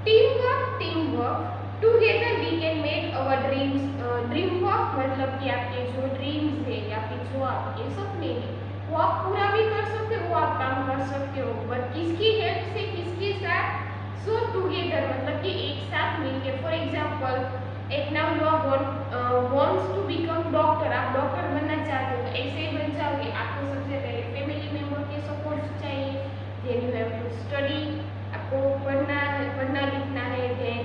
Team work together we can make our dreams. Dream work मतलब कि आपके जो ड्रीम्स है या फिर जो आपके सपने हैं वो आप पूरा भी कर सकते हो, वो आप काम कर सकते हो, बट किसकी हेल्प से, किसके साथ? सो टुगेदर मतलब कि एक साथ मिलके। फॉर एग्जाम्पल एक now you are wants to become doctor, आप डॉक्टर बनना चाहते हो तो ऐसे ही बन जाओगे। आपको सबसे पहले फैमिली मेंबर के सपोर्ट चाहिए, then you have to study, आपको पढ़ना लिखना है, देन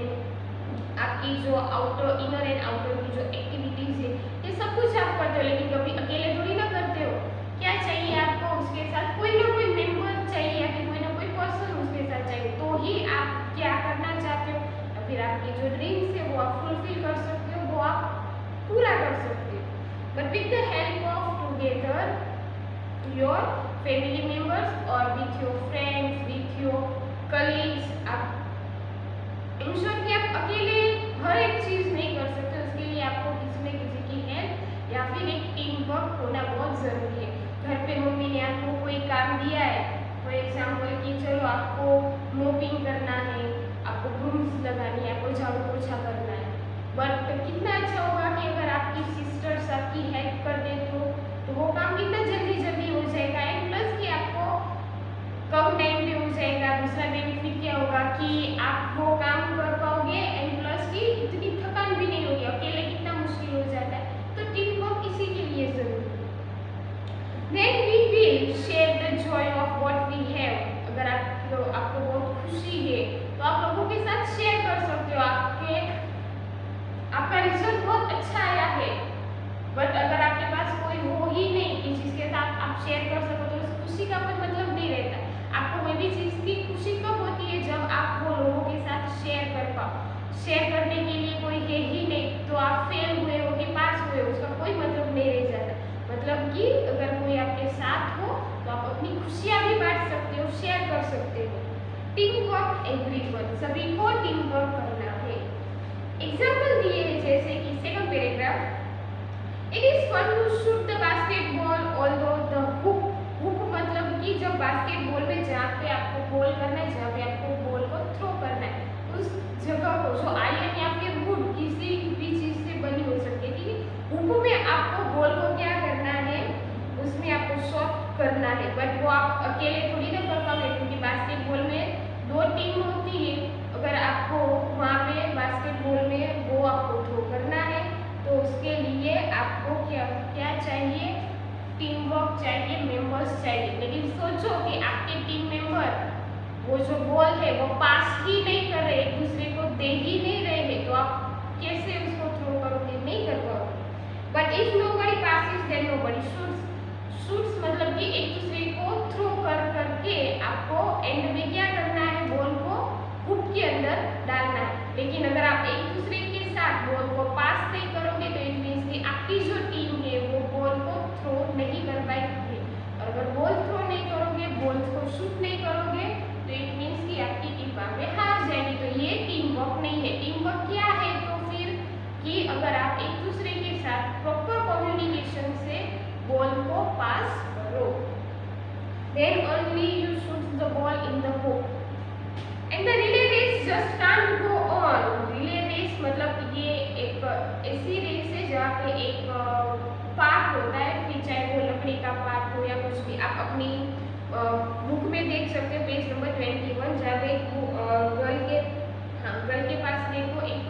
आपकी जो आउटर इनर एंड आउटर की जो एक्टिविटीज है ये सब कुछ आप करते हो, लेकिन कभी अकेले थोड़ी ना करते हो। क्या चाहिए आपको? उसके साथ कोई ना कोई मेंबर चाहिए या फिर कोई ना कोई पर्सन उसके साथ चाहिए, तो ही आप क्या करना चाहते हो या फिर आपके जो ड्रीम्स है वो आप फुलफिल कर सकते हो, वो आप पूरा कर सकते हो। But with the help of together your family members or with your friends, with your colleagues, आप इंश्योर कि आप अकेले हर एक चीज नहीं कर सकते, उसके लिए आपको किसी न किसी की हेल्प या फिर एक टीम वर्क होना बहुत जरूरी है। घर पे मम्मी ने आपको कोई काम दिया है, फॉर एग्जाम्पल कि चलो आपको मोपिंग करना है, आपको ब्रूम्स लगानी है, आपको झाड़ू पोछा करना है, बट कितना अच्छा होगा कि अगर आपकी सिस्टर्स आपकी हेल्प कर दे तो वो काम कितना जल्दी जल्दी हो जाएगा, एंड प्लस कि आपको कम टाइम पे हो जाएगा। दूसरा बेनिफिट क्या होगा कि आप वो काम कर पाओगे, एंड प्लस कि इतनी थकान भी नहीं होगी, अकेले कितना मुश्किल हो जाता है, तो टीम वर्क इसी के लिए जरूरी है। Then we will share the joy of what we have. अगर आपको बहुत खुशी है तो आप लोगों के साथ शेयर कर सकते हो, आपका रिजल्ट बहुत अच्छा आया है, बट अगर आपके पास कोई हो ही नहीं कि जिसके साथ आप शेयर कर सको तो उस खुशी का कोई मतलब नहीं रहता। आपको कोई भी चीज़ की खुशी कब होती है? जब आप वो लोगों के साथ शेयर कर पाओ। शेयर करने के लिए कोई है ही नहीं तो आप फेल हुए हो कि पास हुए हो उसका कोई मतलब नहीं रह जाता। मतलब कि अगर कोई आपके साथ हो तो आप अपनी खुशियाँ भी बांट सकते हो, शेयर कर सकते हो। टीम वर्क एवरीवन, सभी को टीम वर्क करना है। एग्जाम्पल दिए हैं जैसे कि second paragraph, it is fun to shoot the basketball although the hook. Hook मतलब कि जब बास्केटबॉल में जहाँ पे आपको गोल करना है, जहाँ पे आपको बॉल को थ्रो करना है, उस जगह को जो आयरन या फिर वुड किसी भी चीज से बनी हो सकती है, ठीक है। हुक में आपको बॉल को क्या करना है, उसमें आपको शॉट करना है, बट वो आप अकेले थोड़ी ना कर पाओगे क्योंकि बास्केटबॉल में दो टीम होती है। अगर आपको वहाँ पे बास्केटबॉल में वो आपको थ्रो करना है तो उसके लिए आपको क्या चाहिए? टीम वर्क चाहिए, मेंबर्स चाहिए। लेकिन सोचो कि आपके टीम मेंबर वो जो बॉल है वो पास ही नहीं कर रहे, एक दूसरे को दे ही नहीं रहे हैं, तो आप कैसे उसको थ्रो करोगे? नहीं कर पाओगे। But if nobody passes then nobody shoots. Shoots मतलब कि एक दूसरे को थ्रो करके आपको एंड में क्या करना है? बॉल को हुक के अंदर डालना है। लेकिन अगर आप एक दूसरे के साथ बॉल को पास नहीं करोगे तो इट मीन्स कि आपकी जो टीम है वो बॉल को थ्रो नहीं कर पाएगी, और अगर बॉल थ्रो नहीं करोगे, बॉल को शूट नहीं करोगे तो इट मीन्स कि आपकी टीम वहाँ पे हार जाएगी। तो ये टीम वर्क नहीं है। टीम वर्क क्या है? तो फिर कि अगर आप एक दूसरे के साथ प्रॉपर कम्युनिकेशन से बॉल को पास करो, then only you shoot the ball in the hoop. And the relay race just can't go on. Relay race मतलब ये एक ऐसी रेस है जहाँ पे एक पार्ट होता है, फिर चाहे वो लकड़ी का पार्ट हो या कुछ भी। आप अपनी बुक में देख सकते हो पेज नंबर 21, जहाँ पे गर्ल के पास देखो एक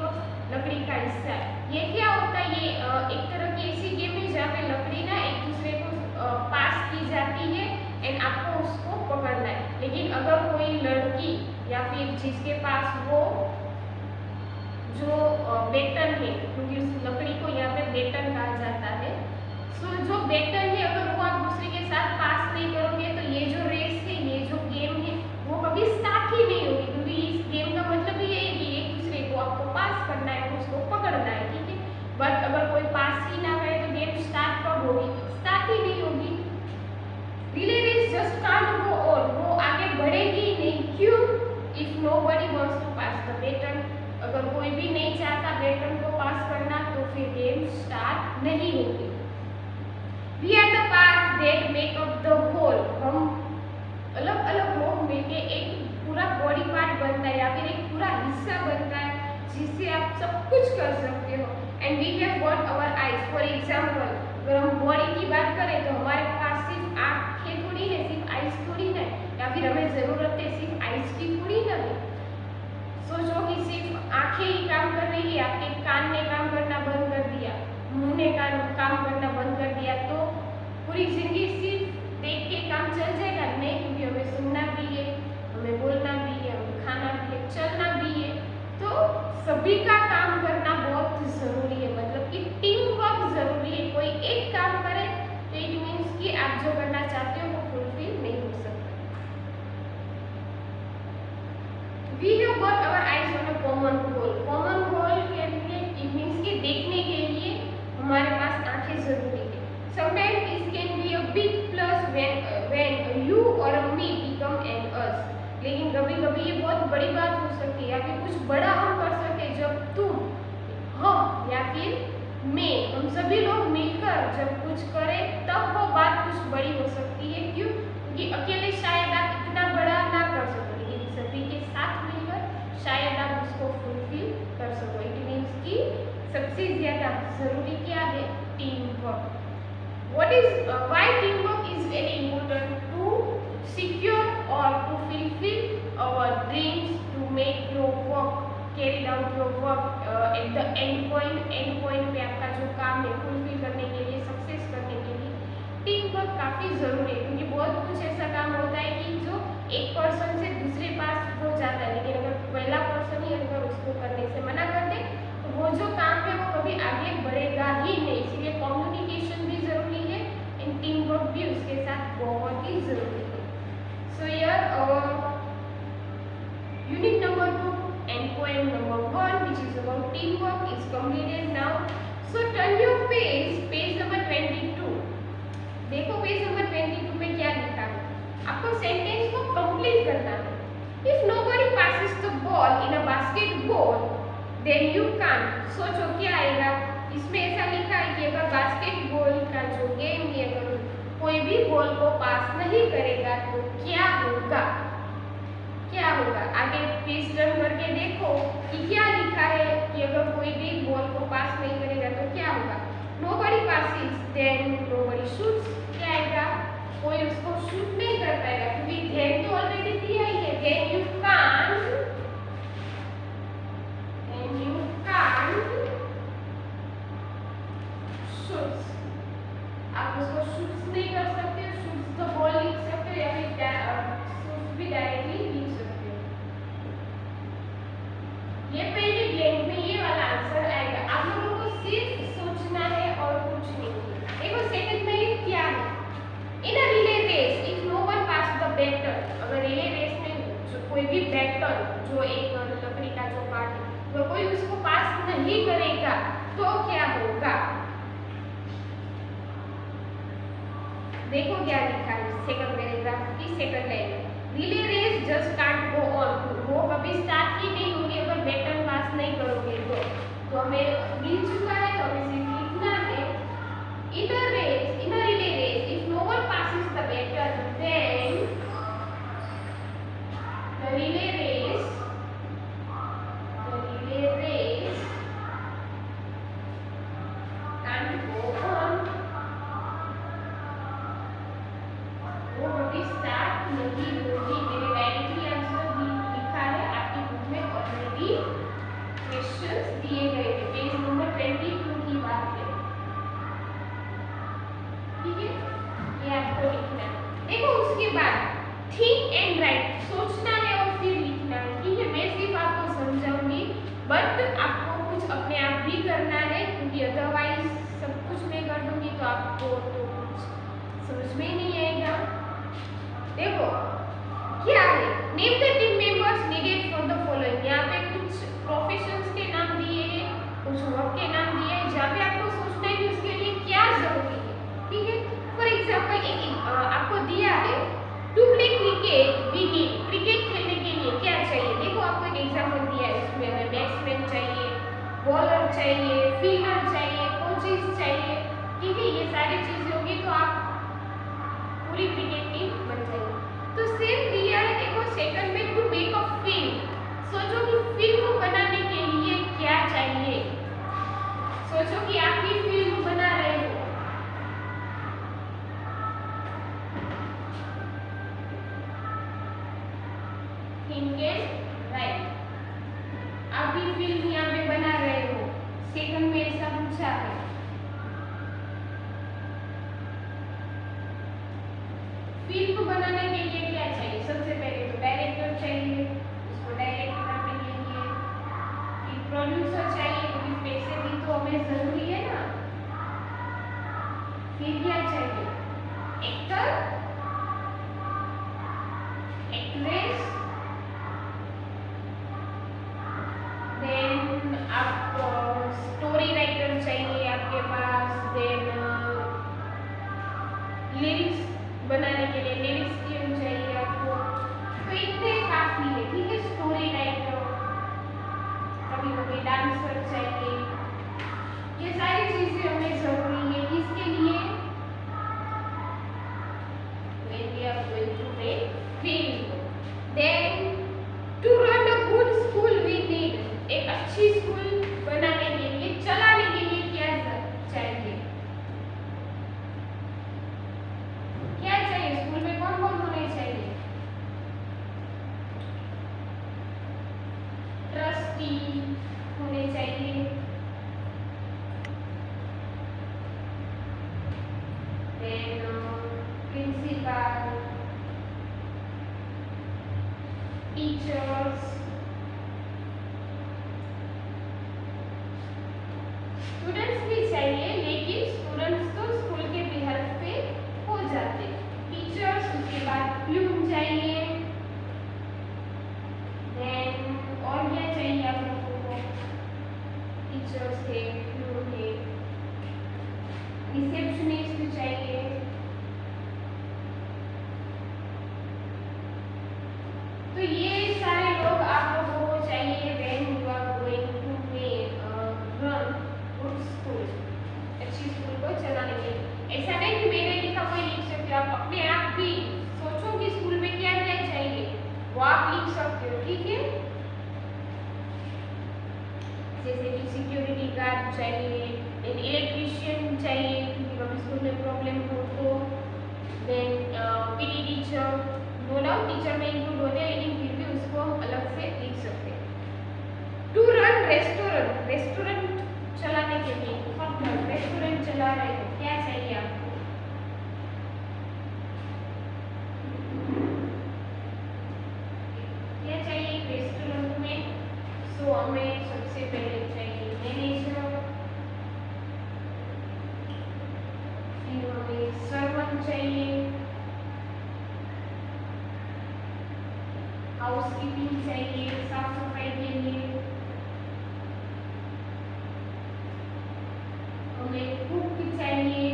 लकड़ी का हिस्सा है। ये क्या होता है? ये एक तरह की ऐसी गेम है जहाँ पे लकड़ी ना एक दूसरे को पास की जाती है एंड आपको उसको पकड़ना है। लेकिन अगर कोई लड़की या फिर जिसके पास वो जो बेटन है, क्योंकि उस लकड़ी को यहाँ पे बेटन कहा जाता है, सो जो बेटन है अगर वो आप दूसरे के साथ पास नहीं करोगे तो ये जो रेस है, ये जो गेम है वो कभी स्टार्ट ही नहीं होगी, क्योंकि इस गेम का मतलब ये है कि एक दूसरे को आपको पास करना है, उसको पकड़ना है, ठीक है। बट अगर कोई पास ही ना करे तो गेम स्टार्ट कब होगी? स्टार्ट ही नहीं होगी। Relay race just can't go on, वो आगे बढ़ेगी ही नहीं। क्यों? If nobody wants to pass the baton, अगर कोई भी नहीं चाहता बेटन को पास करना तो फिर गेम स्टार्ट नहीं होगी। We are the part that make up the whole, हम अलग अलग लोग मिलके एक पूरा बॉडी पार्ट बनता है या फिर एक पूरा हिस्सा Sometimes it can be a big plus when you or me become an us. लेकिन कभी कभी ये बहुत बड़ी बात हो सकती है या फिर कुछ बड़ा हम कर सकते हैं जब तुम, हम या फिर मैं, हम सभी लोग मिलकर जब कुछ करें तब वो बात कुछ बड़ी हो सकती है। क्यों? क्योंकि अकेले शायद आप इतना बड़ा ना कर सको, लेकिन सभी के साथ मिलकर शायद आप उसको फुलफिल कर सको। इट मीन्स कि सबसे ज्यादा जरूरी क्या है? Team work. What is why teamwork is very important to secure or to fulfill our dreams, to make your work, carry out your work at the end point पे आपका जो काम है फुलफिल करने के लिए, सक्सेस करने के लिए टीम वर्क काफ़ी ज़रूरी है। क्योंकि बहुत कुछ ऐसा काम होता है कि जो एक पर्सन से दूसरे पास हो जाता है, लेकिन अगर पहला पर्सन ही अगर उसको करने से मना कर दे तो वो जो काम है वो कभी आगे बढ़ेगा ही नहीं। इसीलिए कम्युनिकेशन भी ज़रूरी है, टीम वर्क भी उसके साथ बहुत ही जरूरी है। So unit number 2 and poem number 1 which is about teamwork is completed now. So turn your page number 22. देखो पेज नंबर 22 में क्या लिखा है। आपको सेंटेंस को कंप्लीट करना है। If nobody passes the ball in a basketball then you can't. सोचो क्या आएगा। इसमें ऐसा लिखा है कि अगर बास्केटबॉल का जो गेम है अगर कोई भी बॉल को पास नहीं करेगा तो क्या होगा? क्या होगा? आगे पेज टर्न करके देखो कि क्या लिखा है कि अगर कोई भी बॉल को पास नहीं करेगा तो क्या होगा? Nobody passes then nobody shoots. क्या आएगा? कोई उसको शूट नहीं कर पाएगा क्योंकि then तो ऑलरेडी दिया ही है। then you can't shoots. आप उसको शूट्स नहीं कर सकते, शूट्स तो बॉल लिख सकते हो या फिर शूट्स भी डायरेक्टली लिख सकते हो। ये पहले ब्लैंक में ये वाला आंसर आएगा। आप लोगों को सिर्फ सोचना है और कुछ नहीं। देखो सेकंड में क्या है? In a relay race if no one pass the baton, अगर रिले रेस में जो कोई भी बैटन जो एक लकड़ी का जो पार्ट है तो कोई उसको पास नहीं करेगा तो क्या होगा? देखो क्या लिखा है सेकंड पैराग्राफ की सेकंड लाइन में। Relay race just can't go on, वो कभी स्टार्ट ही नहीं होगी अगर बैटन पास नहीं करोगे तो हमें मिल चुका है तो हमें सिर्फ लिखना है in a relay race if no one passes the baton then the relay race can't go on, वो कभी स्टार्ट नहीं होगी। मेरे डायरेक्टली आंसर लिखा है आपकी बुक में, ऑलरेडी क्वेश्चंस दिए गए थे। पेज नंबर 22 की बात है, ठीक है? ये आपको लिखना है। देखो उसके बाद थिंक एंड राइट, सोचना है और फिर लिखना है, ठीक है? मैं सिर्फ आपको समझाऊंगी बट आपको कुछ अपने आप भी करना है क्योंकि अदरवाइज सब कुछ मैं कर दूंगी तो आपको तो कुछ समझ में नहीं आएगा। देखो क्या है? Name the team members needed for the following. यहाँ पे कुछ प्रोफेशंस के नाम दिए हैं, कुछ वर्क के नाम दिए हैं जहाँ पे आपको सोचना है कि उसके लिए क्या जरूरी है, ठीक है? फॉर एग्जाम्पल आपको दिया है to play cricket we need, cricket खेलने के लिए क्या चाहिए? देखो आपको एक एग्जाम्पल दिया है, इसमें हमें बैट्समैन चाहिए, बॉलर चाहिए, फील्डर चाहिए, कोचेस चाहिए, ठीक है? ये सारी चीजें होगी तो आप पूरी क्रिकेट टीम बन जाएगी। तो सेम दिया है देखो सेकंड में टू मेक अ फिल्म, सोचो कि फिल्म बनाने के लिए क्या चाहिए? सोचो कि आप ही फिल्म बना रहे हो, थिंक एंड राइट, आप भी फिल्म यहाँ पे बना रहे हो, सेकंड में ऐसा पूछा है। फिल्म बनाने के लिए क्या चाहिए? सबसे पहले तो डायरेक्टर चाहिए, उसको डायरेक्ट करने के लिए, फिर प्रोड्यूसर चाहिए क्योंकि पैसे भी तो हमें जरूरी है ना, फिर क्या चाहिए? एक्टर, एक्ट्रेस, देन आप स्टोरी राइटर चाहिए आपके पास, देन लिरिक्स बनाने के लिए लिरिक्स ट्यून चाहिए आपको, तो इतने काफ़ी है, ठीक है। स्टोरी राइटर, कभी कभी डांसर चाहिए, ये सारी चीज़ें हमें ज़रूरी है। किसके लिए? when we are going to make film. Then to run a good school we need, एक अच्छी स्कूल बनाने के लिए, चलाने के लिए क्या चाहिए? क्या चाहिए? स्कूल में कौन कौन होने चाहिए? ट्रस्टी होने चाहिए, then प्रिंसिपल, टीचर्स, स्टूडेंट्स भी चाहिए, लेकिन स्टूडेंट्स तो स्कूल के बिहाफ पे हो जाते। टीचर्स, उसके बाद प्यून चाहिए, देन और क्या चाहिए आप लोगों को? टीचर्स है, प्यून है, रिसेप्शनिस्ट चाहिए, तो ये सारे लोग आप लोगों को चाहिए when you are going to run good school, अच्छी स्कूल को चलाने के लिए। ऐसा नहीं कि मैंने लिखा कोई लिख सकते हो, आप अपने आप भी सोचो कि स्कूल में क्या क्या चाहिए, वो आप लिख सकते हो, ठीक है। जैसे कि सिक्योरिटी गार्ड चाहिए, इलेक्ट्रिशियन चाहिए क्योंकि कभी स्कूल में प्रॉब्लम हो तो, then PT teacher, no doubt teacher में इंक्लूड होते हैं, लेकिन फिर भी उसको अलग से लिख सकते हैं। टू रन रेस्टोरेंट, रेस्टोरेंट चलाने के लिए, रेस्टोरेंट चला रहे हो, क्या चाहिए आपको? क्या चाहिए रेस्टोरेंट में? सो हमें सबसे पहले चाहिए मैनेजर, फिर हमें सर्वेंट चाहिए, हाउसकीपिंग चाहिए, साफ सफाई के लिए, हमें कुक चाहिए,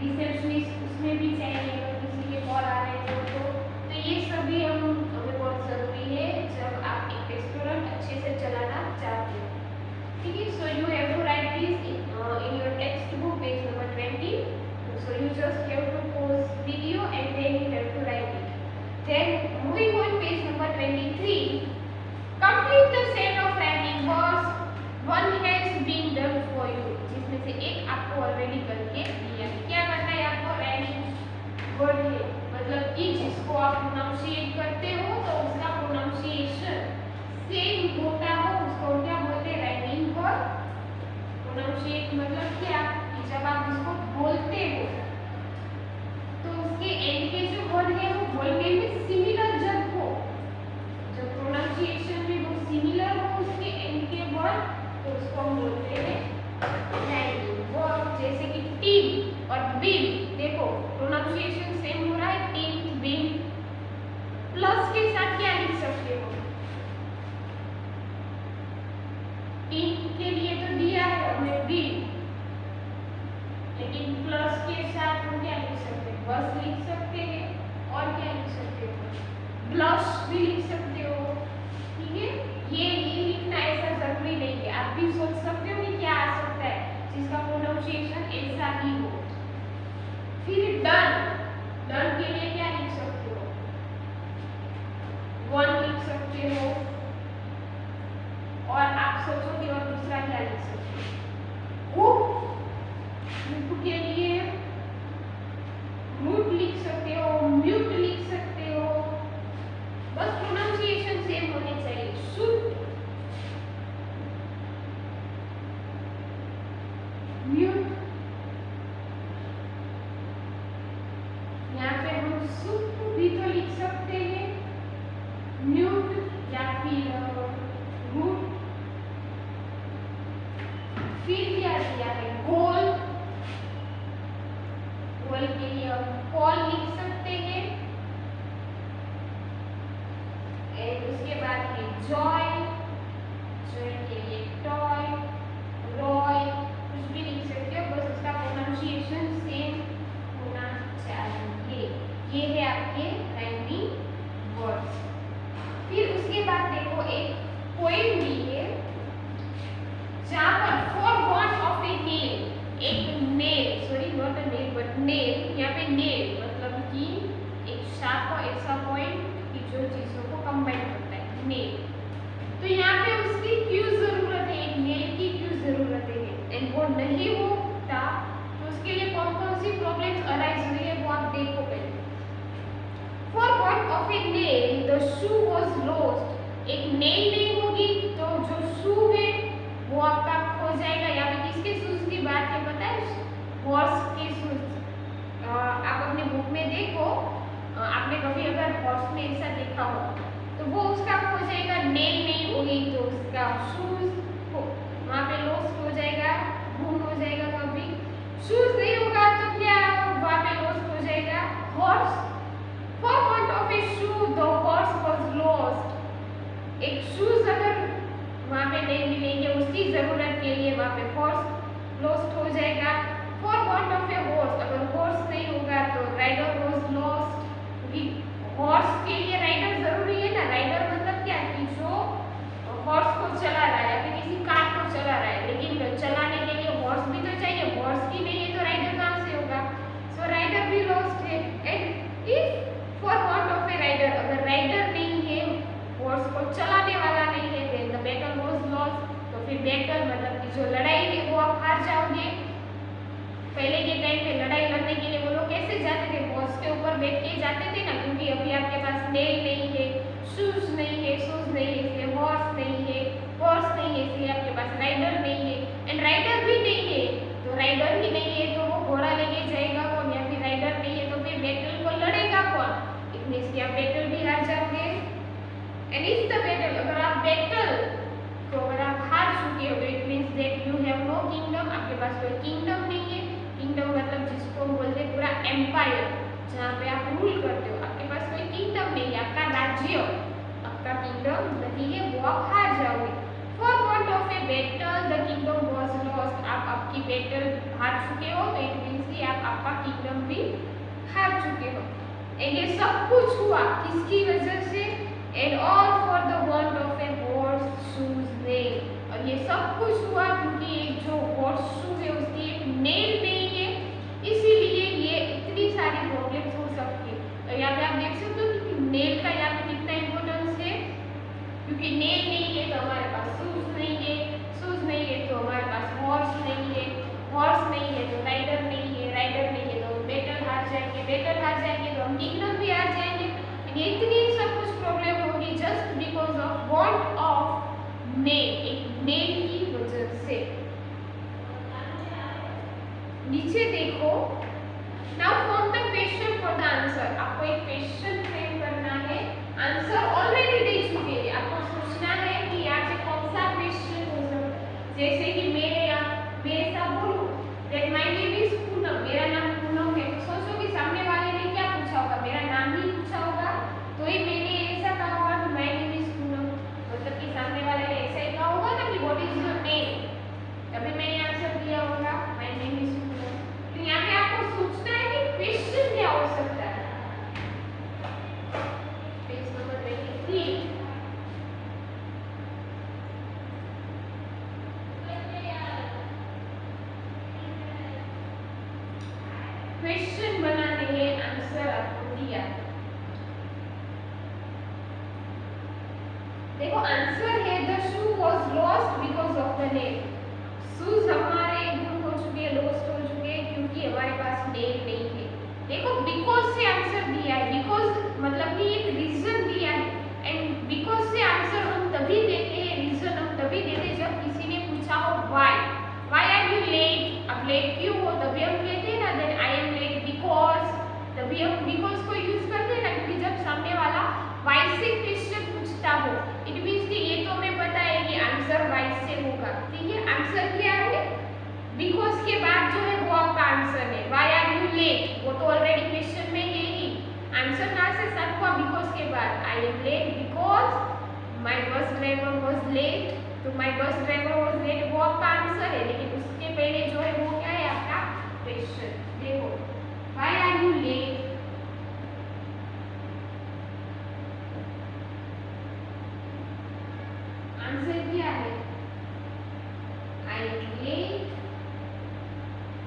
रिसेप्शनिस्ट उसमें भी चाहिए अगर किसी के कॉल आ रहे हो तो ये सभी हमें बहुत ज़रूरी है जब आप एक रेस्टोरेंट अच्छे से चलाना चाहते हो, ठीक है। So you have to write this in your text book page number 20, so you just have to pause video and then you have to write it. Then moving on, page number 23, complete the set of rhyming words, one has been done for you, जिसमें से एक आपको already करके दिया है। क्या करना है आपको? rhyming word है, मतलब कि जिसको आप प्रोनाउंसिएट करते हो तो उसका प्रोनाउंसिएशन सेम होता हो, उसको क्या बोलते हैं? rhyming word। प्रोनाउंसिएट मतलब क्या? कि जब आप उसको बोलते हो तो उसके एंड के जो वर्ड है वो बोलने में सिमिलर जब हो, जब प्रोनाउंसिएशन में वो सिमिलर हो उसके एंड के वर्ड, तो उसको हम बोलते हैं राइमिंग वर्ड। जैसे कि टीम और बिल, देखो प्रोनाउंसिएशन सेम हो रहा है, टीम बिल, प्लस के साथ क्या लिख सकते हो? टीम के लिए तो दिया है हमने बिल, लेकिन प्लस के साथ हम क्या लिख सकते हैं? बस लिख सकते हैं, और क्या लिख सकते हो? ब्लश भी लिख सकते हो, ठीक है। ये लिखना ऐसा जरूरी नहीं है, आप भी सोच सकते हो कि क्या आ सकता है जिसका प्रोनाउंसिएशन ऐसा ही हो। फिर डन, डन के लिए क्या लिख सकते हो? वन लिख सकते हो, और आप सोचो कि और दूसरा क्या लिख सकते हो? बुक के लिए मूड लिख सकते हो, म्यूट लिख सकते हो, बस प्रोनाउंसिएशन सेम होने चाहिए। शुड, म्यूट, यहाँ पे हम शुड भी तो लिख सकते हैं, म्यूट या फिर मूड। फिर क्या दिया है? गोल, गोल के लिए हम कॉल लिख सकते हैं, एंड उसके बाद है जॉय, जॉय के लिए टॉय, रॉय, कुछ भी लिख सकते हो, बस उसका प्रोनाउंसिएशन सेम होना एक नेल नहीं होगी तो जो शू है वो आपका खो जाएगा। यहाँ पे किसके शूज की बात है पता है? हॉर्स के शूज। आप अपने बुक में देखो, आपने कभी अगर हॉर्स में ऐसा देखा हो तो वो उसका खो जाएगा, नेल नहीं होगी तो उसका शूज वहाँ पे लॉस्ट हो जाएगा, गुम हो जाएगा। कभी शूज नहीं होगा तो क्या वहाँ पे लॉस्ट हो जाएगा? Horse. For want of A shoe the horse was lost. एक शूज अगर वहाँ पे नहीं मिलेंगे उसकी जरूरत के लिए वहाँ पे हॉर्स लॉस्ट हो जाएगा। For want of a horse, अगर हॉर्स नहीं होगा तो राइडर वाज लॉस्ट। हॉर्स के लिए राइडर जरूरी है ना। राइडर मतलब क्या कि जो हॉर्स को चला रहा है या फिर किसी कार को चला रहा है, लेकिन चलाने के लिए हॉर्स भी तो चाहिए। हॉर्स की नहीं है तो राइडर कहाँ से होगा? सो राइडर भी लॉस्ट है। And if for want of a rider, अगर राइडर नहीं है, हॉर्स को चलाने वाला नहीं है, then the battle was lost. तो फिर बैटल मतलब कि जो लड़ाई है वो आप हार जाओगे। पहले के टाइम पे लड़ाई लड़ने के लिए वो लोग कैसे जाते थे? हॉर्स के ऊपर बैठ के जाते थे ना, क्योंकि अभी आपके पास नेल नहीं है, शूज नहीं है, शूज नहीं है इसलिए हॉर्स नहीं है, हॉर्स नहीं है इसलिए आपके पास राइडर नहीं है, एंड राइडर भी नहीं है तो राइडर ही नहीं है तो वो घोड़ा लेके जाएगा कौन? या फिर राइडर नहीं है तो फिर बैटल को लड़ेगा कौन? इट मींस कि आप बैटल भी हार जाओगे। एंड इफ द बैटल, अगर आप बैटल तो अगर आप हार चुके हो तो it means that you have no kingdom, आपके पास कोई किंगडम नहीं है। किंगडम मतलब जिसको बोलते हैं पूरा एम्पायर, जहाँ पे आप रूल करते हो। आपके पास कोई किंगडम नहीं है, आपका राज्य, आपका किंगडम नहीं है, वो आप हार जाओगे। For want of a battle the kingdom was lost, आप आपकी बैटल हार चुके हो तो इट मींस कि आप आपका किंगडम भी हार चुके हो। एंड ये सब कुछ हुआ किसकी वजह से? And all for the want of a horse shoes nail, और ये सब कुछ हुआ क्योंकि एक जो हॉर्स शू है उसकी एक नेल नहीं है, इसीलिए ये इतनी सारी प्रॉब्लम्स हो सकती है। तो यहाँ पे आप देख सकते हो कि नेल का यहाँ पे कितना इंपॉर्टेंस है, क्योंकि नेल नहीं है तो हमारे पास शूज नहीं है, शूज नहीं है तो हमारे पास हॉर्स नहीं है, हॉर्स नहीं है तो राइडर नहीं है, राइडर नहीं है तो बैटल हार जाएंगे, बैटल हार जाएंगे तो हम किंगडम भी हार जाएंगे। ये इतनी सब कुछ प्रॉब्लम होगी just because of want of nail, एक नेल की वजह से। नीचे देखो, now form the question for the answer. आपको एक क्वेश्चन फ्रेम करना है, आंसर ऑलरेडी दे चुके हैं, आपको सोचना है कि यहाँ से कौन सा क्वेश्चन हो सकता है। जैसे कि मैं ऐसा बोलूं that my name is Poonam, मेरा नाम पूनम है, तो सोचो कि सामने वाले ने क्या पूछा होगा? मेरा नाम ही पूछा होगा, तो ही मैंने ऐसा कहा होगा कि माय नेम इज पूनम, मतलब कि सामने वाले ने ऐसा ही कहा होगा ना कि व्हाट इज योर नेम, तभी मैंने आंसर दिया होगा माय नेम इज पूनम। तो यहाँ पे आपको सोचना है कि क्वेश्चन क्या हो सकता है। Page number 23। क्वेश्चन बनाने हैं, आंसर आपको दिया। देखो आंसर है the shoe was lost because of the nail. Shoes हमारे गुम हो चुके हैं, लॉस्ट हो चुके हैं क्योंकि हमारे पास नेल नहीं है। देखो बिकॉज से आंसर दिया है, बिकॉज मतलब कि एक रीजन दिया है, एंड बिकॉज से आंसर हम तभी देते हैं, रीजन हम तभी देते हैं जब किसी ने पूछा हो व्हाई आर यू लेट। अब लेट क्यों हो तभी हम कहते हैं ना then I am late because, तभी हम बिकॉज को यूज करते हैं ना, क्योंकि जब सामने वाला व्हाई से क्वेश्चन पूछता हो इट मींस कि ये तो हमें पता है कि आंसर व्हाई से होगा। ठीक है, आंसर क्या है? बिकॉज के बाद जो है वो आपका आंसर है। व्हाई आर यू लेट वो तो ऑलरेडी क्वेश्चन में है ही, आंसर कहाँ से स्टार्ट हुआ? बिकॉज के बाद। I am late because my bus driver was late, तो my bus driver was late वो आपका आंसर है, लेकिन उसके पहले जो है वो क्या है? आपका क्वेश्चन। देखो why are you late, answer क्या है? I am late.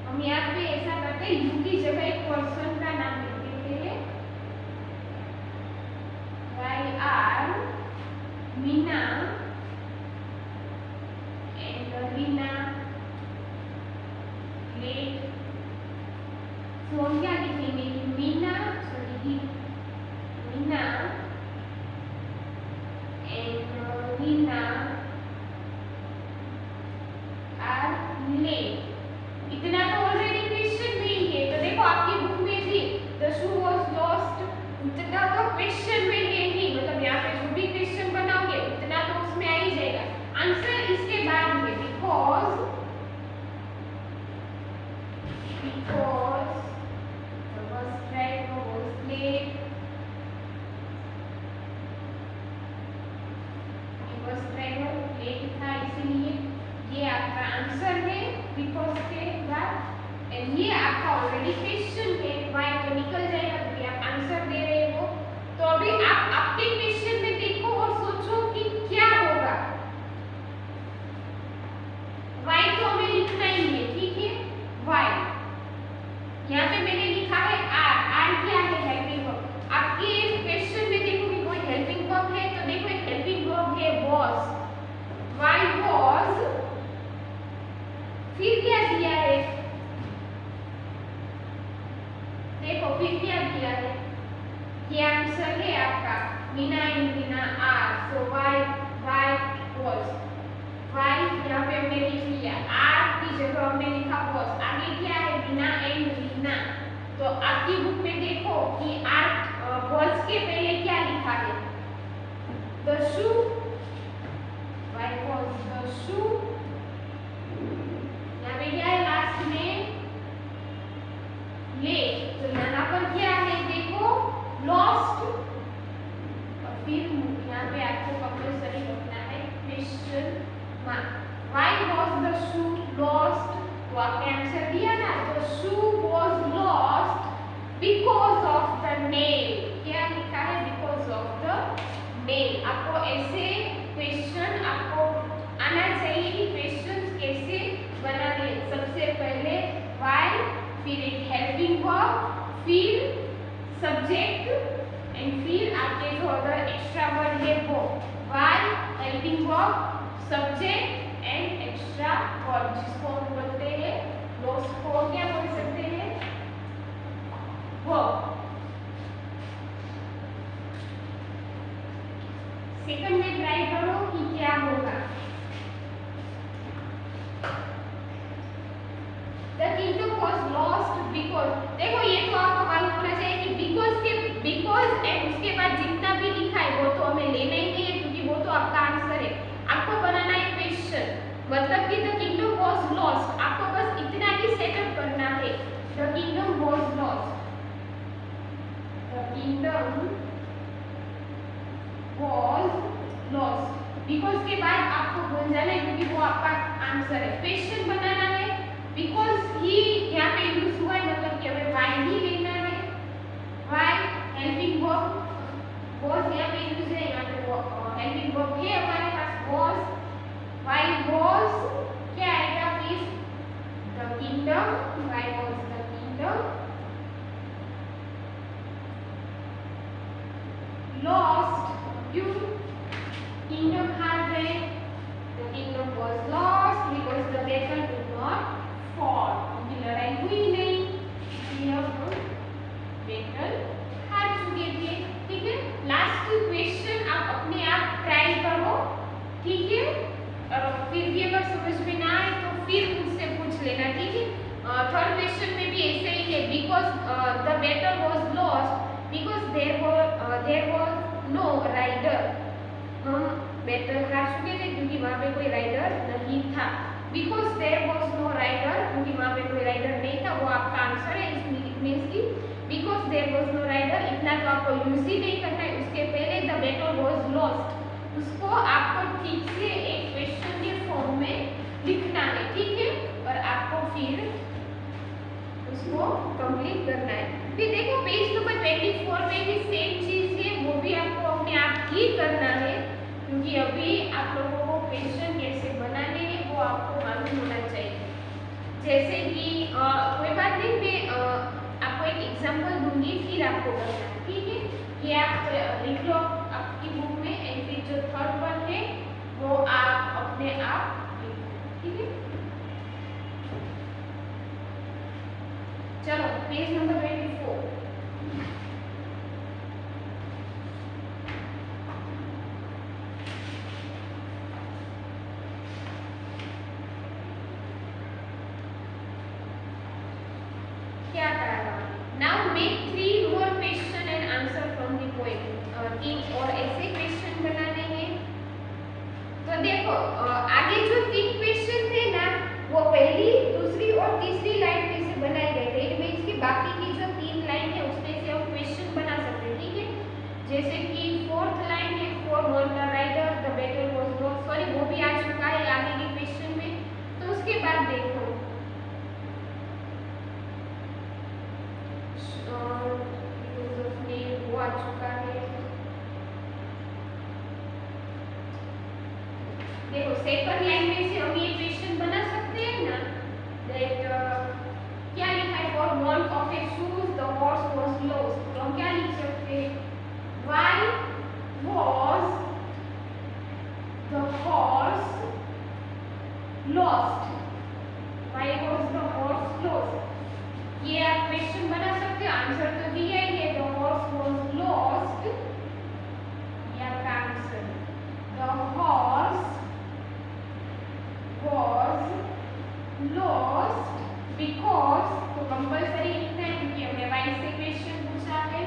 हम यहाँ पे ऐसा करते हैं, यू की जगह एक पर्सन का नाम लिख देते हैं। Why are Meena and Reena late. तो हम क्या लिखेंगे? मीना एंड यहाँ पे मैंने लिखा है आर। आर क्या है? Helping verb. आपके क्वेश्चन में देखो कि कोई हेल्पिंग वर्ब है, तो देखो एक हेल्पिंग वर्ब है was। why was, फिर क्या दिया है? देखो फिर क्या दिया है? ये आंसर है आपका मीना इन मीना आर। So why was। why यहाँ पे हमने लिख लिया, आर की जगह हमने लिखा was। आगे क्या है? मीना एंड रीना। तो आपकी बुक में देखो कि आर was के पहले क्या लिखा है? the shoe। why was the shoe। यहाँ पे क्या है? लास्ट में ले। तो यहाँ पर क्या है? देखो lost। और फिर यहाँ पे आपको कंपल्सरी रखना है question mark. why was the shoe lost। तो आपने आंसर दिया ना, the shoe was lost because of the nail। क्या लिखा है? because of the nail। आपको ऐसे क्वेश्चन आपको आना चाहिए कि क्वेश्चन कैसे बनाने। सबसे पहले why, फिर एक हेल्पिंग वर्ब, फिर सब्जेक्ट एंड फिर आपके जो अदर एक्स्ट्रा वर्ड है वो। why, helping verb, subject and extra word, जिसको हम बोलते हैं लोस्ट को क्या बोल सकते हैं? वर्ब। सेकंड में ट्राई करो कि क्या होगा। The kingdom was lost because। देखो ये तो आपको मालूम होना चाहिए कि because एंड उसके बाद जितना भी लिखा है वो तो हमें लेना ही नहीं है, क्योंकि वो तो आपका आंसर है। आपको बनाना है क्वेश्चन, मतलब कि the kingdom was lost। आपको बस इतना ही सेटअप करना है, the kingdom was lost। the kingdom was lost because के बाद आपको भूल जाना है, क्योंकि वो आपका आंसर है। क्वेश्चन बनाना है because ही यहाँ पे यूज हुआ है, मतलब कि हमें why ही लेना है। why हेल्पिंग वर्ब, was यहाँ पे यूज है, यहाँ पे हेल्पिंग वर्ब है हमारे पास was। why was क्या आएगा फिर? the kingdom। why was the kingdom lost। क्यों? kingdom हार गए। the kingdom was lost because the battle did not fall। उनकी लड़ाई हुई नहीं, इसलिए हम battle हार चुके थे। ठीक है, लास्ट क्वेश्चन आप अपने आप ट्राई करो, ठीक है? फिर भी अगर समझ में ना आए तो फिर मुझसे पूछ लेना, ठीक है? थर्ड क्वेश्चन में भी ऐसे ही है, because the battle was lost because there was no rider। हम बैटल हार चुके थे क्योंकि वहाँ पे कोई राइडर नहीं था। because there was no rider, क्योंकि वहाँ पे कोई राइडर नहीं था, वो आपका आंसर है। इट मींस कि because there was no rider, इतना तो आपको यूज ही नहीं करना है। उसके पहले the battle was lost, उसको आपको ठीक से एक क्वेश्चन के फॉर्म में लिखना है, ठीक है? और आपको फिर उसको कंप्लीट करना है। फिर देखो पेज नंबर 24 में भी सेम चीज है, वो भी आपको अपने आप ही करना है, क्योंकि अभी आप लोगों को क्वेश्चन कैसे बनाने हैं वो आपको मालूम होना चाहिए। जैसे कि कोई बात नहीं, मैं आपको एक एग्जांपल दूंगी, फिर आपको करना है, ठीक है? ये आप लिख लो आपकी बुक में, एंड फिर जो थर्ड वन है वो आप अपने आप लिखो, ठीक है? चलो पेज नंबर 24। क्या करेगा? Now make 3 more question and answer from the poem। 3 और ऐसे क्वेश्चन बनाने हैं। तो देखो आगे जो 3 क्वेश्चन थे ना, वो पहली, दूसरी और तीसरी लाइन में से बनाए गए थे। इट मींस कि बाकी की जो 3 लाइन है उसमें से हम क्वेश्चन बना सकते हैं, ठीक है? जैसे कि 4th लाइन है, for won the rider, the battle was lost। Sorry, वो भी आ चुका है आगे के क्वेश्चन में। तो उसके बाद देखो वो आ चुका है। देखो सेकंड लाइन में से हम ये क्वेश्चन बना सकते हैं ना, दैट क्या लिखा है? For want of Why was the horse lost? Why was the horse lost? ये आप क्वेश्चन बना सकते हो, आंसर तो दिया ही है, the horse was lost. ये आपका answer, the horse was lost because, तो कंपल्सरी लिखना है क्योंकि हमने why से क्वेश्चन पूछा है,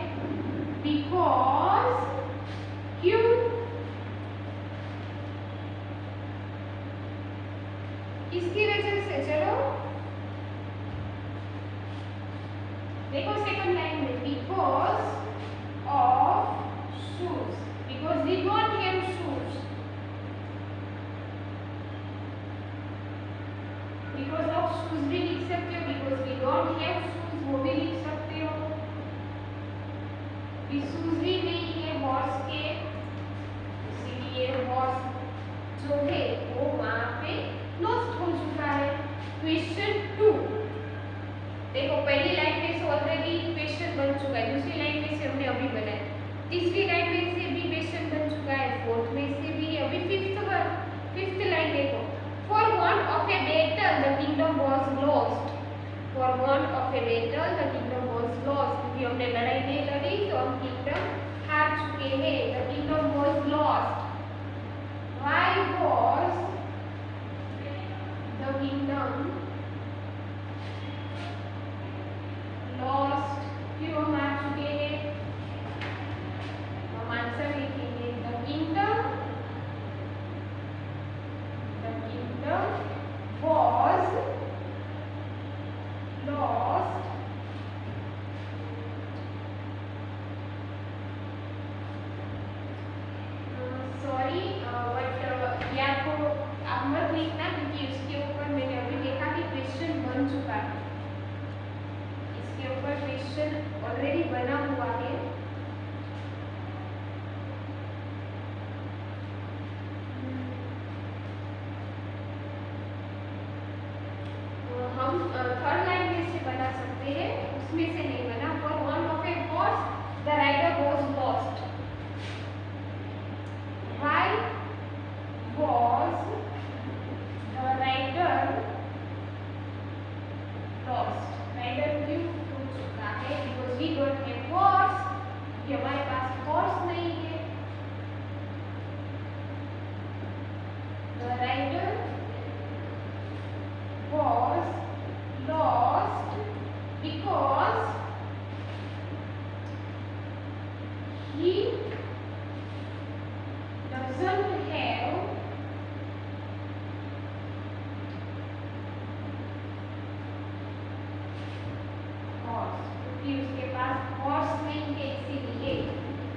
because, क्यों, किसकी वजह से, चलो देखो सेकंड लाइन में, because of shoes, because we don't have shoes, because of shoes भी लिख सकते हो, because we don't have shoes वो भी लिख सकते हो, शूज भी नहीं है हॉर्स के, इसीलिए हॉर्स जो है वो वहां पे लॉस्ट हो चुका है। क्वेश्चन 2 देखो, पहली लाइन में से ऑलरेडी क्वेश्चन बन चुका है, दूसरी लाइन में से हमने अभी बनाया, तीसरी लाइन में से भी क्वेश्चन बन चुका है, फोर्थ में से भी, अभी फिफ्थ लाइन देखो, for want of a battle the kingdom was lost, for want of a battle the kingdom was lost, क्योंकि हमने लड़ाई नहीं लड़ी तो हम किंगडम हार चुके हैं, the kingdom was lost, why was the kingdom lost, क्यों हम हार चुके हैं, हम आंसर लिखेंगे, the kingdom was lost sorry but ये आपको आप मत लिखना क्योंकि उसके ऊपर मैंने अभी देखा कि क्वेश्चन बन चुका है, इसके ऊपर क्वेश्चन ऑलरेडी बना हुआ है, हम थर्ड लाइन में से बना सकते हैं, उसमें से नहीं बना, for want of a horse the rider was lost, why was the rider lost, rider क्यों हो चुका है, because we don't have horse, क्योंकि हमारे पास हॉर्स नहीं है, the rider was lost because he doesn't have horse, क्योंकि उसके पास हॉर्स नहीं है, इसीलिए।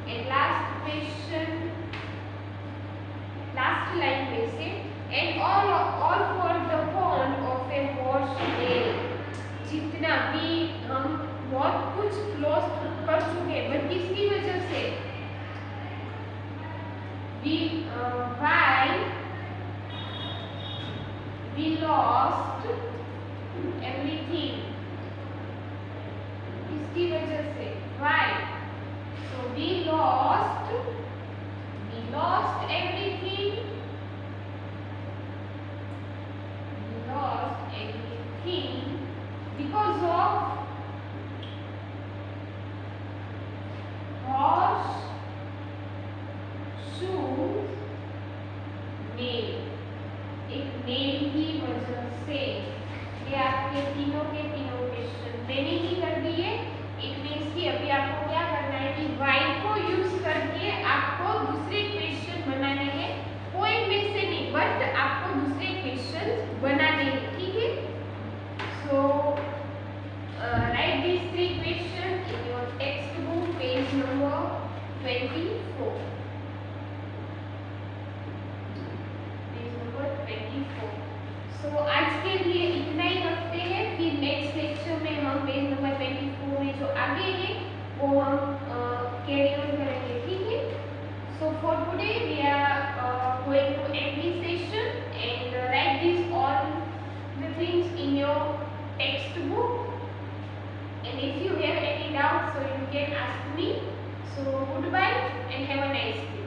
And last question, last line में से, and all for the pond of a horse tail, जितना भी हम बहुत कुछ लॉस्ट कर चुके, बट किसकी वजह से, why we lost everything, किसकी वजह से, why, so we lost everything, because of horse shoes nail, एक नेल की वजह से, ये आपके तीनों के तीनों क्वेश्चन मैंने ही कर दिए। इट मीन्स कि अभी आपको क्या करना है कि वाई को यूज करके आपको दूसरे क्वेश्चन बनाने हैं, कोई में से नहीं, बट आपको दूसरे क्वेश्चन बनाने हैं, ठीक है। सो write these 3 questions in your textbook, page number 24. Page number 24. So आज के लिए इतना ही रखते हैं, फिर नेक्स्ट लेक्चर में हम पेज नंबर 24 में जो आगे है वो हम कैरी ऑन करेंगे, ठीक है। So for today we are going to end this session and write this all the things in your textbook. And if you have any doubts, so you can ask me. So goodbye and have a nice day.